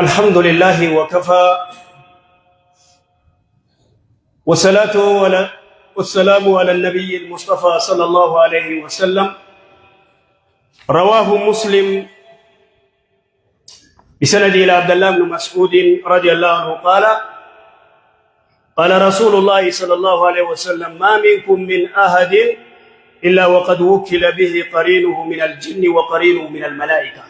الحمد لله وكفى والسلام على النبي المصطفى صلى الله عليه وسلم. رواه مسلم بسند إلى عبد الله بن مسعود رضي الله عنه قال قال رسول الله صلى الله عليه وسلم: ما منكم من أحد إلا وقد وكل به قرينه من الجن وقرينه من الملائكة.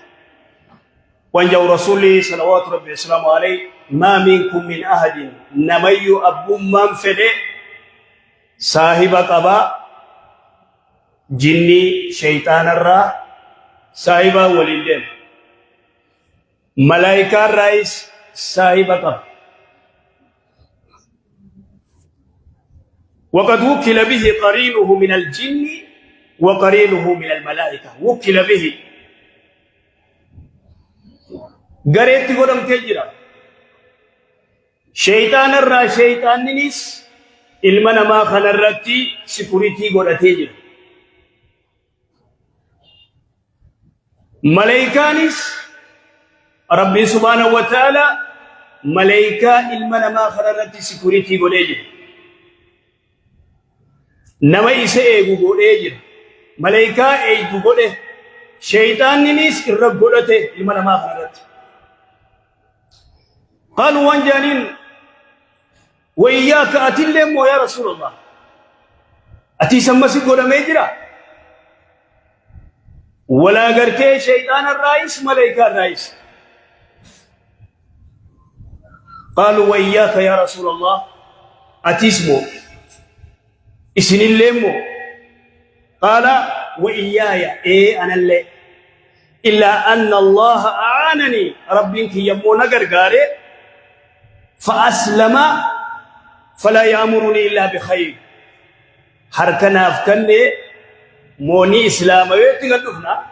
وانجو رسوله صلوات ربي وسلامه عليه: ما منكم من أحد نمي أبو من فده صاحب قبا جني شيطان الرا صاحب ولدين ملائكة الرئيس صاحب قبا وقد وكل به قرينه من الجن وقرينه من الملائكة. وكل به قريت قدم تجرى شيطان الرا شيطان نيس المنا ما خنرتي سكوريتي قد تجرى ملائكانيس ربي سبحانه وتعالى ملائكة المنا ما خنرتي سكوريتي قد تجرى نما إسے ایگو گوڑے جر ملائکہ ایگو گوڑے شیطان نینیس ارب گوڑتے علم نما خرد. قالوا وانجانين وإياك أتلم يا رسول الله أتي سمسي قولا ميجرا ولا قرتي شيطان الرئيس ملائكة الرئيس. قالوا وإياك يا رسول الله أتي اسمه إسن الليمو. قال وإياي أنا اللي إلا أن الله أعانني ربك يمونا قرقاري فأسلم فلا يأمرني إلا بخير. حركنا أفكني موني إسلام ويتغلفنا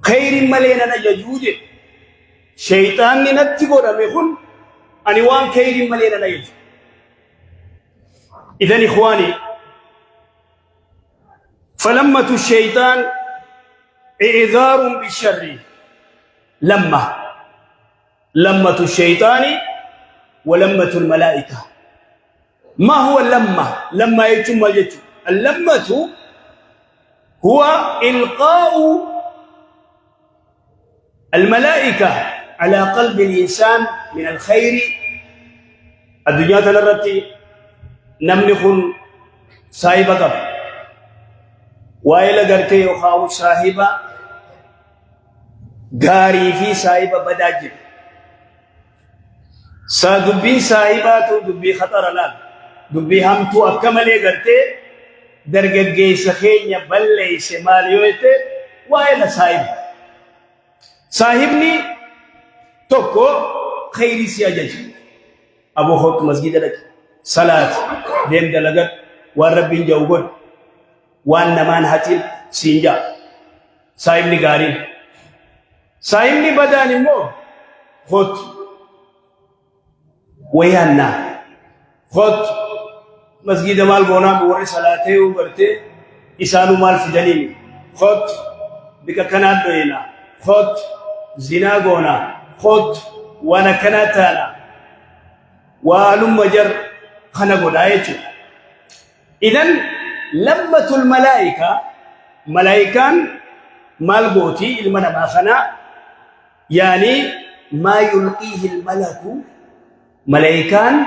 خير ملينا يجوج شيطان نتقو رميخون أنوان خير ملينا يجوج. إذن إخواني فلمة الشيطان إعذار بالشر. لمة الشيطان ولمة الملائكة. ما هو لما يتم الجد؟ اللمة هو إلقاء الملائكة على قلب الإنسان من الخير. الدنيا تلرتي نمنخن صاحب قبل وإلى قرتي يخاو صاحب غاري في صاحب بداجب سادبين صاحبات دبي خطر لان دبي هم تو أكمل قرتي درجة جيس خينيا بلّي سماليوته وإلى صاحبني توكو خيري سياجج أبو خوت مسجد لك صلاة ديم دلغت والربين جوغد وان نمان هاتين سينجا. صاحبني غارين صاحبني بداني مو خوت ويانا خوت مسجد مال غونا بوري صلاته وبرته إسانو مال فدنيني خوت بك كنات دوينا خوت زنا غونا خوت وانا كناتانا وانم مجر خنقو دايتو. إذن لمة الملائكة ملائكان مالبوتي المنا باخنا يعني ما يلقيه الملك ملائكان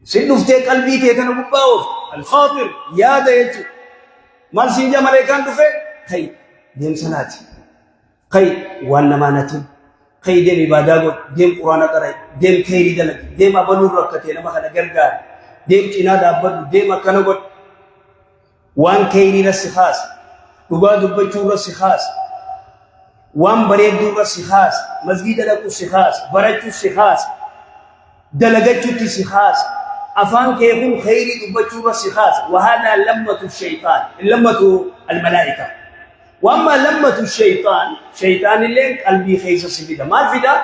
سندفت قلبي كيكنا بباوف الخاطر يا دايتو مال سنجا ملائكان دفع خي ديم سناتي خي وانمانتي خي ديم عبادة ديم قرآن قرأي ديم خيري دلك ديم أبنور ركتي لما خنا غرغار ديم چنا دابد ديم أكنغت وان خيري رسخاس دبا دبچو رسخاس وان بريد رسخاس مسجد لكو سخاس برچو سخاس دلغچو تسخاس أفان كيكون خيري دبچو رسخاس. وهذا لمة الشيطان لمة الملائكة. وأما لمة الشيطان شيطان اللي قلبي خيسة سفيدة ما الفدا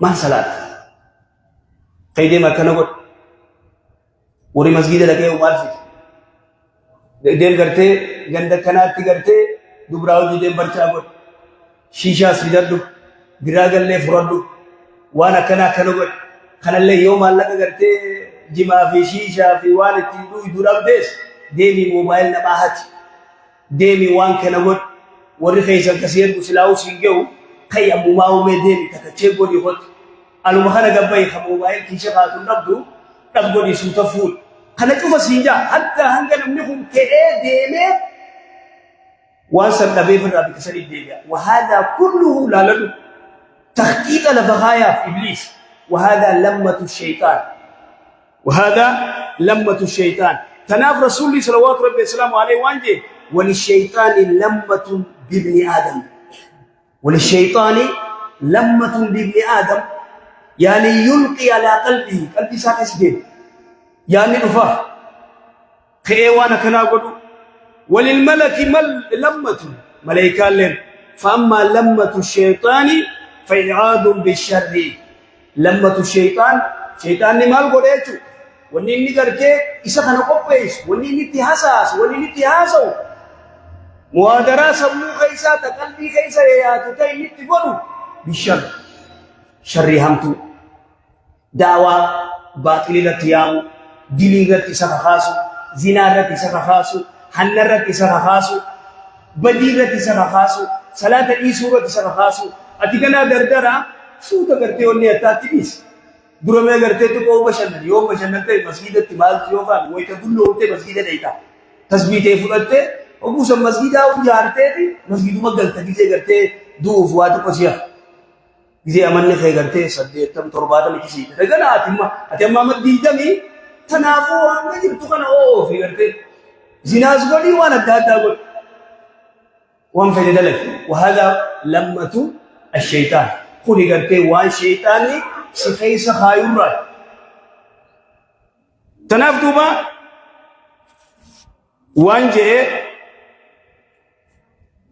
ما صلاة قيدي ما كنقول وري مسجد لكي وما الفدا دين کرتے گندہ کنات کرتے دبراو جی دین برچا گوٹ شيشة سيدردو براغ اللي فردو وانا كنا قد كان اللي يوم الله قرتي جما في شيشة في والدي يدورب ديس ديمي موبايل نباهت ديمي وان كنا قد ورخيصا كثير بسلاو سنجو كي أبو ماو مديمي تكتشيبو دي هوت المخانا قبائي موبايل كيشا خاتم نبدو دي سوتفول كنا كيف سنجا حتى هنگا نمنهم كأي ديمي وانسا النبي في الرابي كسر الدنيا وهذا كله لا لدو تخطيط لبغايا في إبليس وهذا لمة الشيطان تناف رسول الله صلوات ربي السلام عليه وانجي وللشيطان لمة بابن آدم يعني يلقي على قلبي ساكس دين يعني نفاق خيوانا كنا قدو وللملك لمة ملائكة لن فأما لمة الشيطان فإعاد بالشر لمة الشيطان مال قديتو ونيني قرتي إسا خنا قبيش ونيني تهاسو موادرة سمو خيسا تقلبي خيسا ياتو تايني تقولو بالشر شر همتو دعوة باطل لتيامو دلي رت إسا خاسو زنا رت إسا خاسو حن رت إسا خاسو بدي رت إسا خاسو صلاة إيسو رت إسا خاسو أتكنا دردرا سوتا کرتے ہونے اتاتی بیس درو میں کرتے تو کو بشنن تے مسجد تمال فیوفان وہی تا دلو ہوتے مسجد دیتا تسبیح تے فرتے او سب مسجد او جارتے تھی مسجد مگل تکیزے کرتے دو فوات پسیا کسی امن نے خے کرتے صدے تم تربات میں کسی رگنا اتما مدیدمی تنافو ہم نے تو کنا او فی کرتے زناز گڑی وانا دادا گڑ وان فدی دلک وهذا لمة الشيطان خوني قرتي وان شيطاني سخيس خايم راي تناف دوبا وان جاء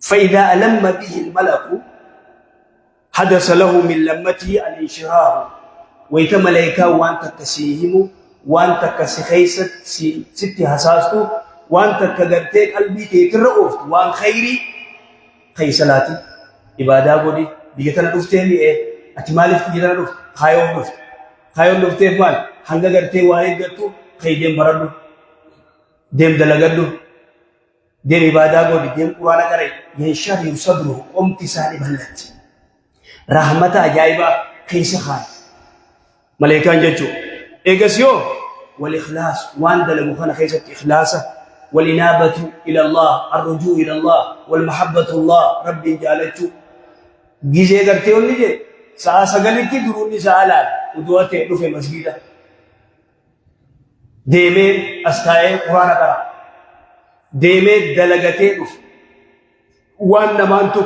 فإذا ألم به الملك حدث له من لمته الانشرار ويت ملائكة وان تكسيهم وان تكسخيس ست حساسته وان تكغرتي قلبي تيترؤفت وان خيري خيسلاتي عبادة قولي بيجتنا دفتين ليه أتمالف تجينا دفت خايون دفتين مال هنگا کرتے واحد کرتو خي ديم بردو ديم دلگردو ديم عبادة قولي ديم قرآن کرے ينشر صدره امتسان بلت رحمة عجائبة خيس خاي ملائكان ججو ايقسيو والإخلاص وان دلگو خانا خيسة إخلاصة والإنابة إلى الله الرجوع إلى الله والمحبة الله رب جالتو گیزے کرتے ہو لیجے سگلی کی درونی سالات ادواتے رفع مسجدہ دیمے استائے قرآن کرا دیمے دلگتے رفع وان نمانتو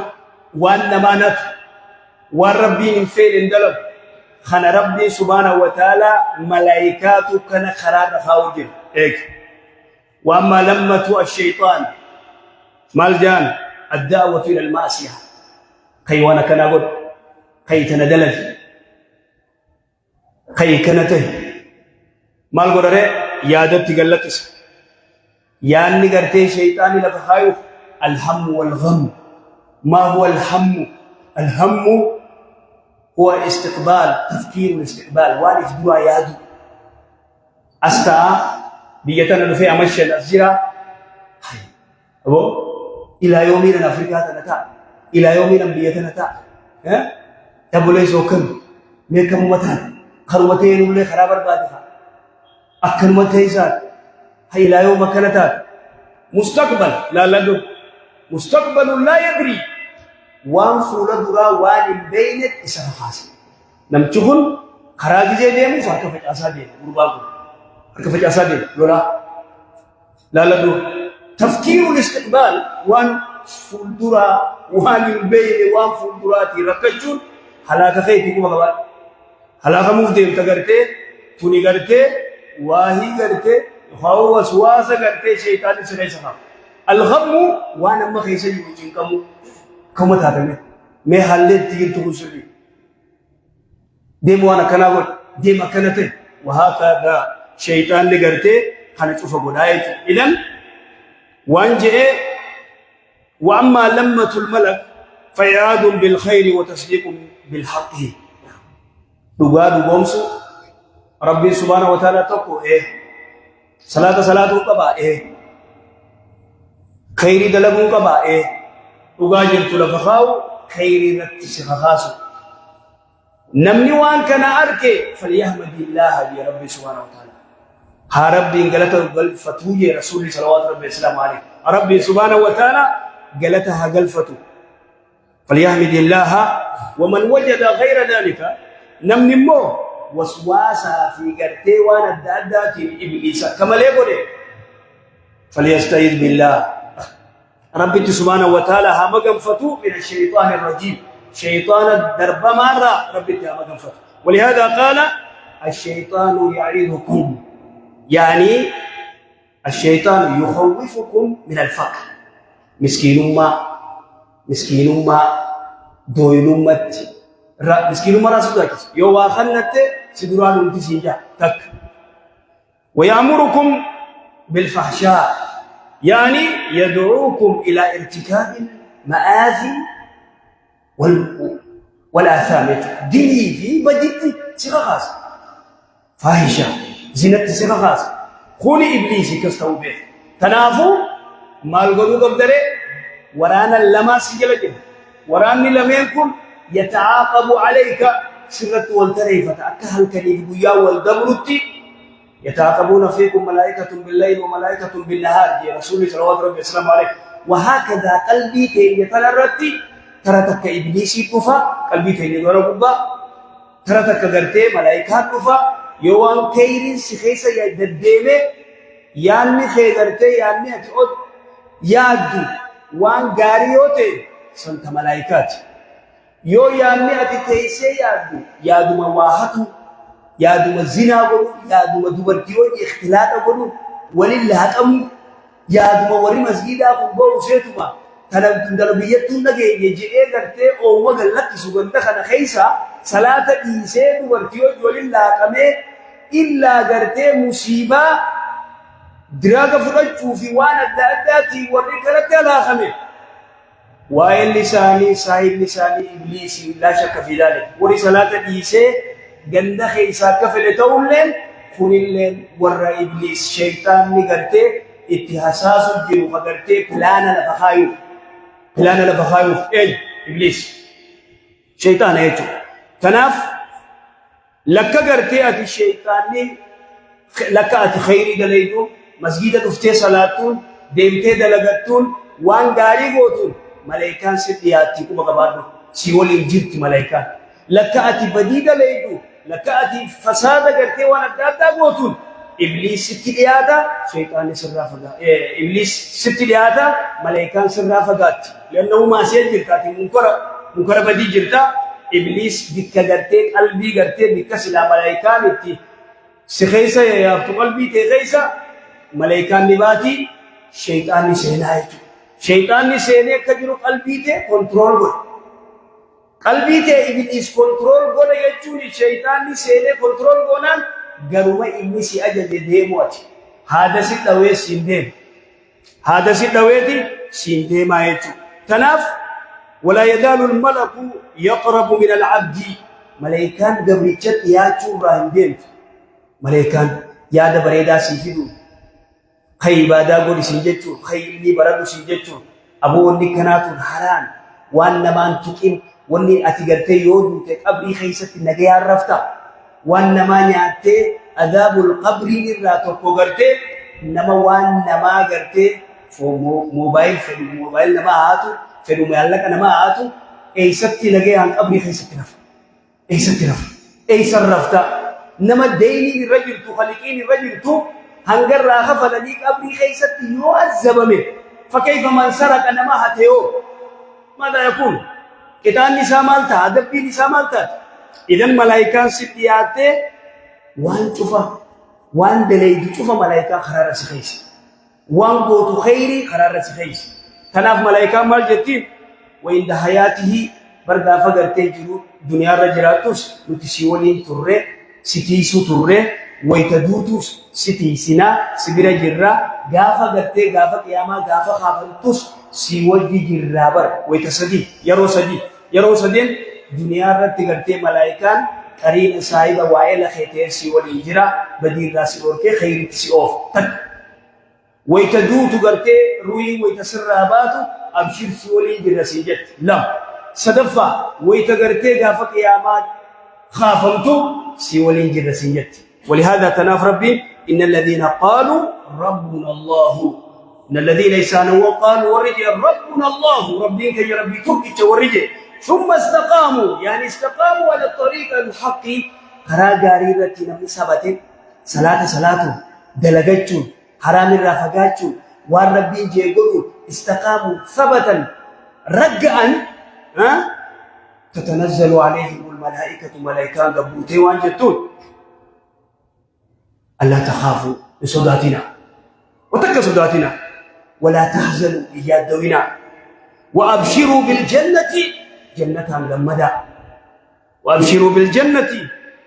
وان نمانت وان ربی نفیر اندلب خان ربی سبحانه وتعالى ملائکاتو کنا خرار رخاوجن ایک واما لمة الشيطان مالجان الدعوة إلى المعصية خي وانا كان أقول خي تندلج خي كنته مال قرره يادب تقلقس يعني قرتي شيطاني لفخايف الهم والغم ما هو الهم هو استقبال تفكير الاستقبال والف دوا يادو أستا بيجتنا نفي أمشي الأسجرة أبو إلى يومنا أفريقيا تنتا إلى يومنا بيتنا تا تبولي سوكن ميكم متان خروتين ولي خراب البادفة أكن متيسات هي إلى يوم كنتات مستقبل لا لدو مستقبل لا يدري وان فولا درا وان بينك إسان خاص نمتخن خراج جي ديمو فارك فجأسا ديم برباكو فارك فجأسا ديم لا لدو تفكير الاستقبال وان فولدرا وان البين وان فولدراتي ركجون حلاك خيتي كما قال حلاك مفديم تغرتي توني غرتي واهي غرتي خاو وسواس غرتي شيطان سنه سخا الغم وانا ما خيسي يوجين كم تاتمه مي حلت تير تخشري ديم وانا كناغ ديم كنته وهكذا شيطان لغرتي خنا تشوف غدايت اذن وان جاء وأما لمة الملك فإعاد بالخير وتصديق بالحق. دعاء دعومسو ربي سبحانه وتعالى تقو صلاة قبا خير دلقون قبا دعاء جرت لفخاو خير رتسخخاسو نمني وان كان أركي فليحمد الله بربي سبحانه وتعالى. ها ربي قالته قل فتوي رسول صلوات ربي السلام عليه ربي سبحانه وتعالى قالتها قل فتو فليحمد الله. ومن وجد غير ذلك نمني مو وسواسا في قرتي وانا الدادات إبليس كما ليقول فليستعيذ بالله. ربي سبحانه وتعالى ها مقام فتو من الشيطان الرجيم شيطان الدرب مرة ربي ها مقام فتو. ولهذا قال الشيطان يعيدكم يعني الشيطان يخوفكم من الفقر. مسكين ما دوين مت مسكين ما راسه تاكس يو واخنت سدران انتسيجا تك. ويأمركم بالفحشاء يعني يدعوكم إلى ارتكاب المآثم والآثام. ديني في بديت سخاخاس فاحشة زينة سخاخاس خوني إبليسي كستوبه تنافو مال قدو قبدره ورانا لما سجلجه وراني لم يكن يتعاقب عليك سرة والتريفة أكهل كنيف بيا والدبرتي يتعاقبون فيكم ملائكة بالليل وملائكة بالنهار يا رسول الله صلى الله عليه وسلم عليه. وهكذا قلبي كي يتلرتي ترتك إبليسي كفا قلبي كي يدور ترتك قرتي ملائكات كفا يوان كيرين سخيسة يدديمه ياني خيغرتي ياني أتعود يادو وان غاريوتي سنت ملائكات يو ياني أتتيسي يادو مواهاتو يادو الزنا قولو يادو دوبرتيون اختلاط قولو ولله أم يادو وري مسجدا قبو سيتما تنبيتون نجي يجئ قرتي أو وقلت سوغنت خنا خيسا صلاة إيسي دوبرتيون ولله أم إلا قرتي مصيبة دراغ فرجو في وانا الداداتي ورقلت لا خمي وإن لساني صاحب لساني إبليسي لا شك في ذلك. ورسالة إيسي قند خيسا كفل تولين خون اللين ورى إبليس شيطان نقرتي اتحساس الجيو فقرتي بلانا لفخايف إبليس شيطان ايتو تناف لك قرتي أتي الشيطان لك أتي خيري دليدو مسجد دفتي صلاتون ديمتي دلغتون وان غاري غوتون ملائكان سياتي كما قبادو سيول الجرت ملائكان لك أتي بديد ليدو لك أتي فساد غرتي وانا دادا غوتون إبليس ستليادا شيطان سرافدا إبليس ستليادا ملائكان سرافدات لأنه ما سيجرتاتي منكر بدي جرتا إبليس بك غرتي قلبي غرتي بك سلا ملائكان اتي سخيسا يا قلبي تخيسا ملائكان نباتي شيطان سينايت شيطان سينه كجرو قلبي ته كنترول غو قلبي ته إبليس كنترول غو يجوني شيطان سينه كنترول غونان غروما إبليس أجل ديموت هذا سيدوي سيندم هذا سيدوي سيندم أيتو تناف. ولا يزال الملك يقرب من العبد ملائكان قبريتشت ياتو راندين ملائكان يا دبريدا سيفيدو خي بادا غودي سينجتو خي ني برادو سينجتو ابو وني كناتو حرام وان مان تقين وني اتيغرتي يودو تقبري خيست نغي عرفتا وان ما نياتي عذاب القبر نراتو كوغرتي نما وان نما غرتي فو موبايل نما هاتو فدو مالك نما هاتو ايست نغي عن قبري خيست نف ايسر رفتا نما ديني الرجل تخلقين الرجل تو هنجر راخ فلديك أبري خيست يعذب منه. فكيف من سرق نما هتيو ماذا يكون؟ كتان نساء مالتا أدب نساء مالتا. إذن ملائكان ستياتي وان تفا وان دليد تفا ملائكان خرارة سخيس وان قوتو خيري خرارة سخيس. تناف ملائكان مال جتين وإن حياته بردا فقر تجرو دنيا رجلاتوس نتسيولين ترى ستيسو ترى ويتدوتوس ستيسنا سبيرا جرا غافا غتي غافا قياما غافا خافنتوس si wajji jirrabar waytasadi yaro sadin dunya irratti gartee malaayikaan qariin saahiba waa'ila khaytee si wali jira badii raasi orkee khayritti si oof tak waytaduutu gartee ruuyi waytasirraabaatu abshir si wali jira si jet lam sadaffa waytagartee gaafa qiyaamaat خافنتم سيولين جرى سنجت ولهذا تناف ربي إن الذين قالوا ربنا الله إن الذين يسانوا قالوا ورجع ربنا الله ربي كي ربي تبكي ورجع ثم استقاموا يعني استقاموا على الطريق الحق خرا غاريرتي نمي ثبت صلاة دلغتشو حرام الرافقاتشو وان ربي جيغو استقاموا ثبتا رجعا تتنزل عليهم الملائكة ملائكان قبوتي وانجتون ألا تخافوا بصداتنا وتك صداتنا ولا تحزنوا بجادونا وأبشروا بالجنة جنة لمدا وأبشروا بالجنة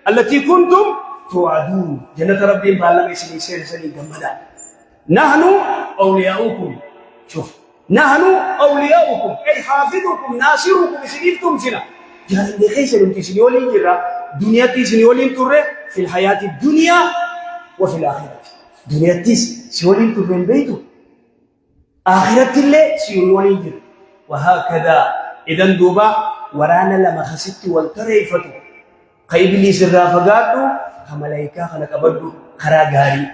التي كنتم توعدون جنة ربي بالله يسني سير سني لمدا نحن أولياؤكم شوف نحن أولياؤكم أي حافظكم ناصركم سنفتم سنة جهل بخيس الامتسني والإنجرة دنيا تسني والإنترة في الحياة الدنيا وفي الآخرة دنيا تس سيولين ترين بيتو آخرة الله سيولين والإنجرة وهكذا إذن دوبا ورانا لما خسدت والتريفة قيب لي سرى فقادو كملايكا خلق بدو خرا غاري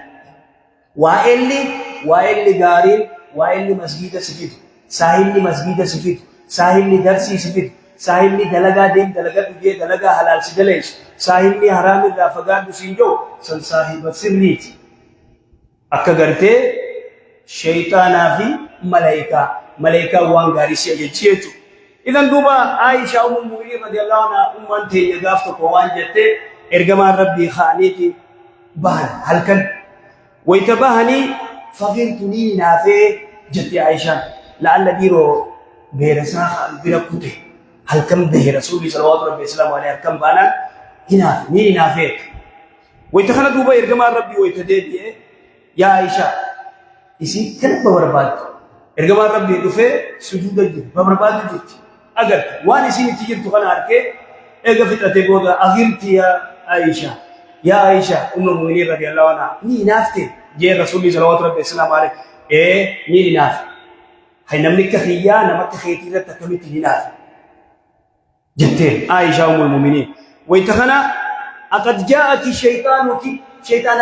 وائل غارين وائل مسجد سفيد ساحل مسجد سفيد ساحل درسي سفيد ساحل دلغا دين دلغا تجي دلغا حلال سدلش ساحل حرام الرافقات سنجو سن صاحب سريت اكغرتي شيطانا في ملائكه وان غاري سيجيتو اذا دوبا عائشه ام المؤمنين رضي الله عنها ام انت يغافت قوان جت ارغما ربي خانيتي بان هلكن ويتبهني فغيرتني نافي جت عائشه لعل ديرو بيرسا بيركوتي هل كم به رسول صلى الله عليه وسلم عليه كم بانا هنا ني نافيك ويتخلى دوبا يرجما ربي ويتدي يا عائشه اسي كن ببرباد يرجما ربي دفه سجود ببرباد جت اگر وان اسي نتيجه تخنا اركه اجا فتته غودا اغيرتي يا عائشه ام المؤمنين رضي الله عنها ني نافتي جي رسول صلى الله عليه وسلم عليه ني ناف هي نملك خيا نمك خيتي تكمت ناف جتين عائشة أم المؤمنين ويتخنا أقد جاءك شيطان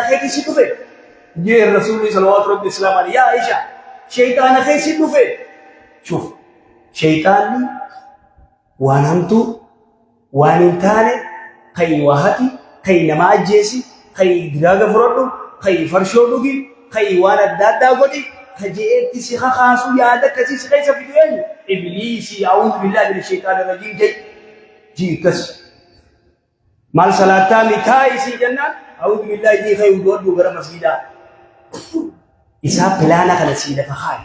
خيتي سيكفي جي الرسول صلى الله عليه وسلم يا عائشة شيطان خيتي سيكفي شوف شيطاني وانمتو وانتاني خي وهاتي خي نما جيسي خي دراغ فرودو خي فرشودوغي خي وانا دادا غودي خجيتي سيخا خاصو يادك سيخا خيسا فيديوين إبليسي أعوذ بالله من الشيطان الرجيم جي كس مال صلاة ميتاي سي جنة أعوذ بالله دي خي ودود وغير مسجدا إسا بلانا خلا سيدا فخاي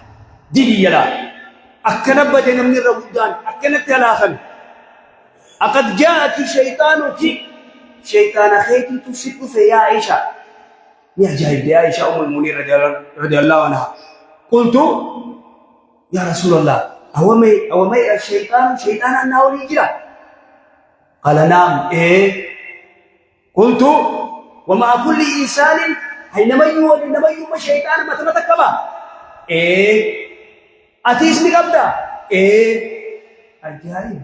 دي يلا أكنا بدنا من الرمضان أكنا تلاخن أقد جاءك شيطان خيتي تسيب في يا عائشة يا جايب يا عائشة أم المؤمنين رضي الله عنها قلت يا رسول الله أو ما شيطان أنه يجرى قال نعم قلت ومع كل إنسان حينما يولد إنما يوم الشيطان مثل تكبا أتيسني قبدا أجارين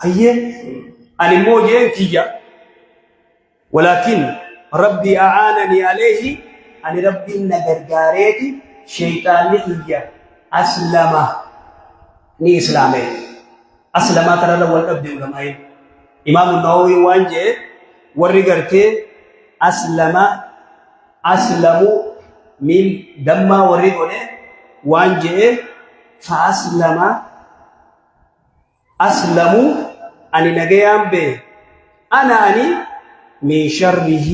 هيا أنا موجين تيجا ولكن ربي أعانني عليه أن ربي نغرغاريتي شيطان هيا أسلم ني إسلامي أسلم ترى لو الأبد علماء إمام النووي وانجي ورغرتي أسلموا من دم ورغونه وانجي أسلموا أني نجيام به أني من شره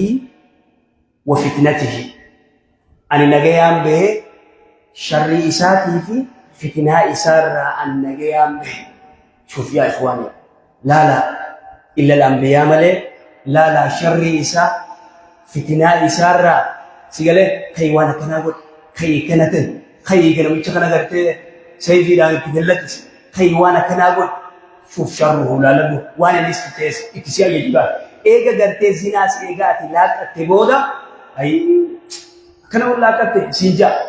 وفتنته أني نجيام به شر إساتي في فتنة إسار أن نجيام به شوف يا إخواني لا إلا الأنبياء ملي لا شر إسا فتنة إسار سيقال حيوانا كناغد خي كنت خي كنا ميتش كنا غرت سيفي لا يتجلكس خي وانا كناقول شوف شره لا لده وانا نستيس اكسيا يجبا ايغا غرتي زيناس ايغا تلاك تبودا اي كنا ولا كتي سينجا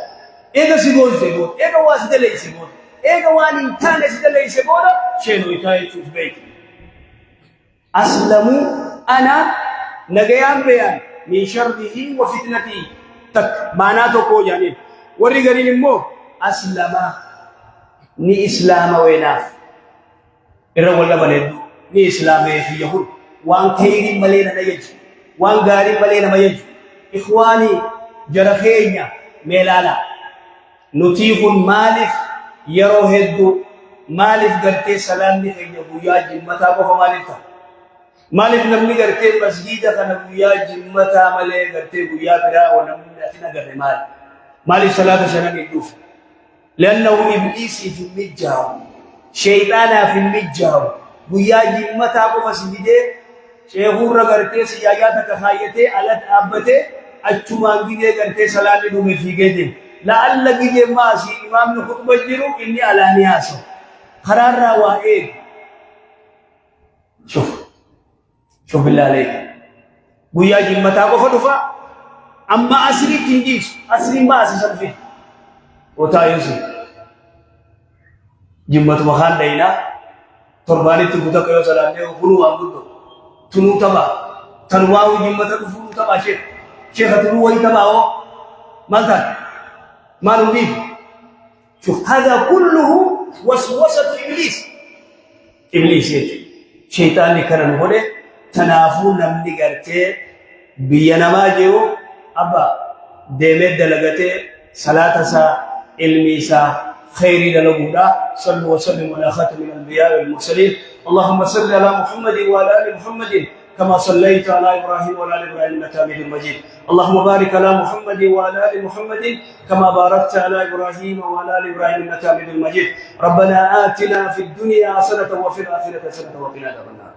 ايغا سيبول سيبول ايغا واسده لي سيبول ايغا واني كان سيده لي سيبودا شنو يتاي شوف بيت اسلموا انا نغيان بيان من شره وفتنته تك معناته كو يعني وري غرين مو اسلم ني اسلام ويناف إرّا ولا بلدو ني إسلامي في يهود وان خير ملينا نيج وان غاري ملينا ما يج إخواني جرخينيا ميلالا نتيخ مالف يروهدو مالف غرتي سلام دي خينيا بويا جمتا کو مالفتا مالف نمني غرتي مسجد كان بويا جمتا ملي غرتي بويا برا ونمني اتنا غر مالف صلاه شنن يدوف لانه ابليس في المجاو شيطانا في المجاو ويا جمتا کو مسجد شيخور غرتي سيايات كخايته علت ابته اچمانگي دي غرتي صلاه دي دومي فيگه لعل گي ما سي امام نے خطبہ جرو اني علانيه اسو قرار واحد شوف بالله عليك ويا جمتا کو فدفا اما اسري تنجيس اسري ما اسسن وتايوسي جمت مخان دينا ترباني تبوتا كيو سلامي وفرو عبدو تنو تبا تنواو جمتا كفرو تبا شيخ تنو وي تباو مالتا ما نضيف شوف هذا كله وسوسة إبليس يجي شيطان كان نقوله تنافو نمني قرتي بينما جيو أبا ديمت دلغتي صلاة سا علمي سا خيري دلغودا صلوا وسلموا على خاتم الأنبياء والمرسلين اللهم صل على محمد وعلى آل محمد كما صليت على إبراهيم وعلى آل إبراهيم إنك حميد مجيد اللهم بارك على محمد وعلى آل محمد كما باركت على إبراهيم وعلى آل إبراهيم إنك حميد مجيد ربنا آتنا في الدنيا حسنة وفي الآخرة حسنة وقنا عذاب النار